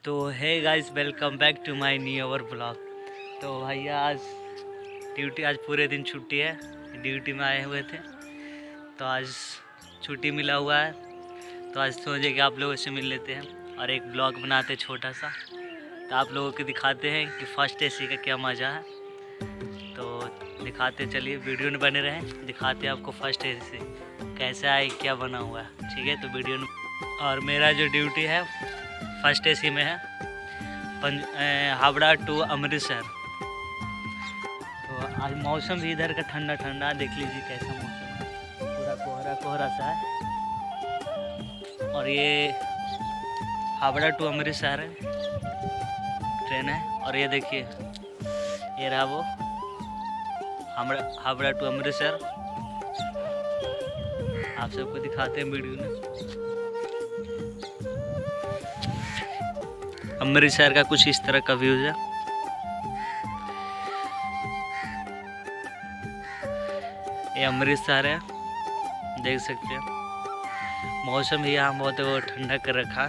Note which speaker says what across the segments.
Speaker 1: तो है guys, welcome back to my new our blog. तो भैया आज ड्यूटी, आज पूरे दिन छुट्टी है, ड्यूटी में आए हुए थे। तो आज छुट्टी मिला हुआ है, तो आज सोचे कि आप लोगों से मिल लेते हैं और एक ब्लॉग बनाते छोटा सा, तो आप लोगों को दिखाते हैं कि फर्स्ट एसी का क्या मज़ा है। तो दिखाते, चलिए वीडियो में बने रहें, दिखाते हैं आपको फर्स्ट एसी कैसा है, क्या बना हुआ है। ठीक है, तो वीडियो में। और मेरा जो ड्यूटी है फर्स्ट एसी में है, हावड़ा टू अमृतसर। तो आज मौसम भी इधर का ठंडा ठंडा, देख लीजिए कैसा मौसम है, पूरा कोहरा कोहरा सा है। और ये हावड़ा टू अमृतसर है ट्रेन है। और ये देखिए, ये रहा वो हावड़ा टू अमृतसर। आप सबको दिखाते हैं वीडियो में। अमृतसर का कुछ इस तरह का व्यूज है। ये अमृतसर है, देख सकते हैं। मौसम भी यहाँ बहुत वो ठंडा कर रखा।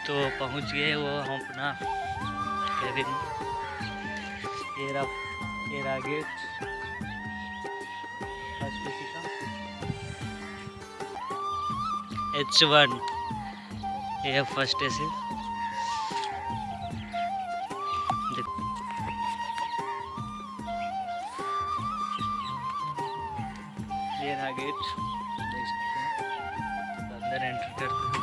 Speaker 1: तो पहुँच गए वो हम अपना कैबिन। ये रहा गेट फर्स्ट एसी का, H1। ये है फर्स्ट एसी। ये रहा गेट, देख सकते हैं। तो अंदर एंटर करते हैं।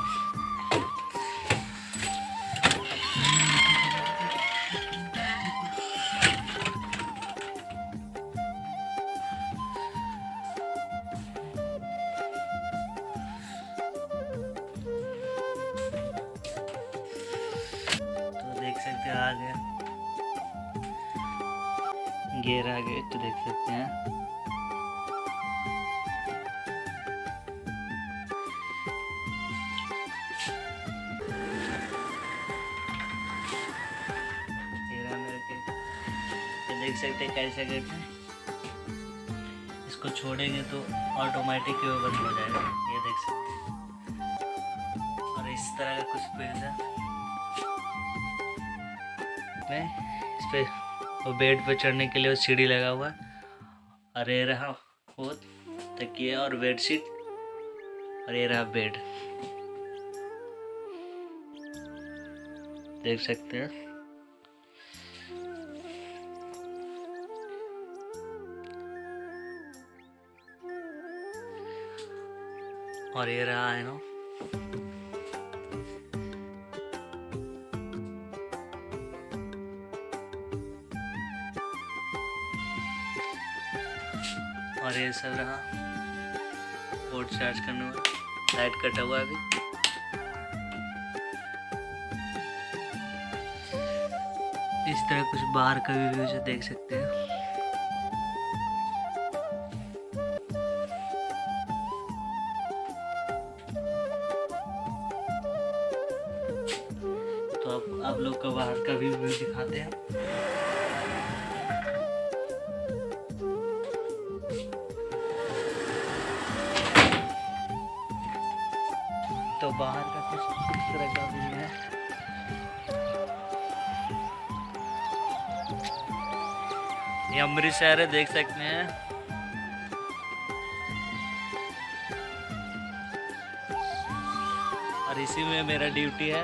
Speaker 1: तो देख सकते हैं आ गया, ये रहा गेट, देख सकते हैं। ये देख सकते हैं कैसे गेट है। इसको छोड़ेंगे तो ऑटोमेटिक वो बंद हो जाएगा, ये देख सकते हैं। और इस तरह का कुछ पेज है इस पे, वो बेड पे चढ़ने के लिए वो सीढ़ी लगा हुआ है। और ये रहा वो तकिया और बेडशीट, और ये रहा बेड, देख सकते हैं। और ये रहा है ना, और ये सब रहा पोर्ट चार्ज करने वाला। लाइट कटा हुआ है अभी। इस तरह कुछ बाहर का भी व्यू देख सकते हैं। तो अब आप लोग को बाहर का भी व्यू दिखाते हैं। तो बाहर का कुछ इस तरह का व्यू है। ये अमृतसर है, देख सकते हैं। और इसी में मेरा ड्यूटी है,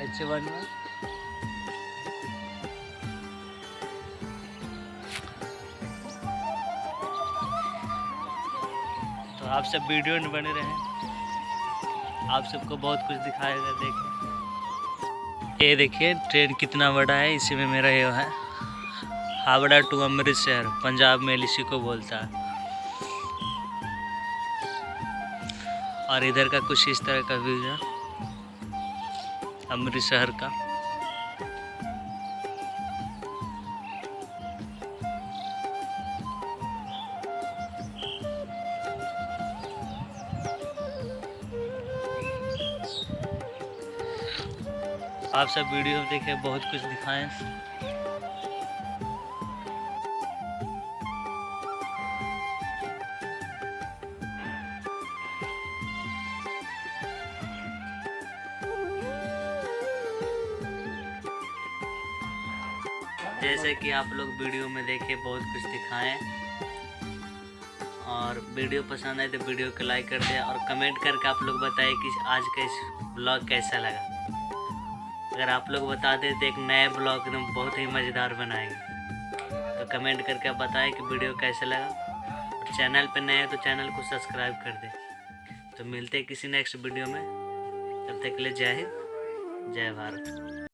Speaker 1: H1 में। तो आप सब वीडियो में बने रहें, आप सबको बहुत कुछ दिखाएगा। देखिए, ये देखिए ट्रेन कितना बड़ा है। इसी में मेरा ये है हावड़ा टू अमृतसर, पंजाब में इसी को बोलता है। और इधर का कुछ इस तरह का व्यू है अमृतसर का। आप सब वीडियो देखे, बहुत कुछ दिखाएं। जैसे कि आप लोग वीडियो में देखे बहुत कुछ दिखाएं, और वीडियो पसंद आए तो वीडियो को लाइक कर दें और कमेंट करके आप लोग बताएं कि आज का इस ब्लॉग कैसा लगा। अगर आप लोग बता दें तो एक नए ब्लॉग एकदम बहुत ही मज़ेदार बनाएंगे। तो कमेंट करके आप बताएं कि वीडियो कैसा लगा, और चैनल पर नए हैं तो चैनल को सब्सक्राइब कर दें। तो मिलते हैं किसी नेक्स्ट वीडियो में, तब तक के लिए जय हिंद, जय भारत।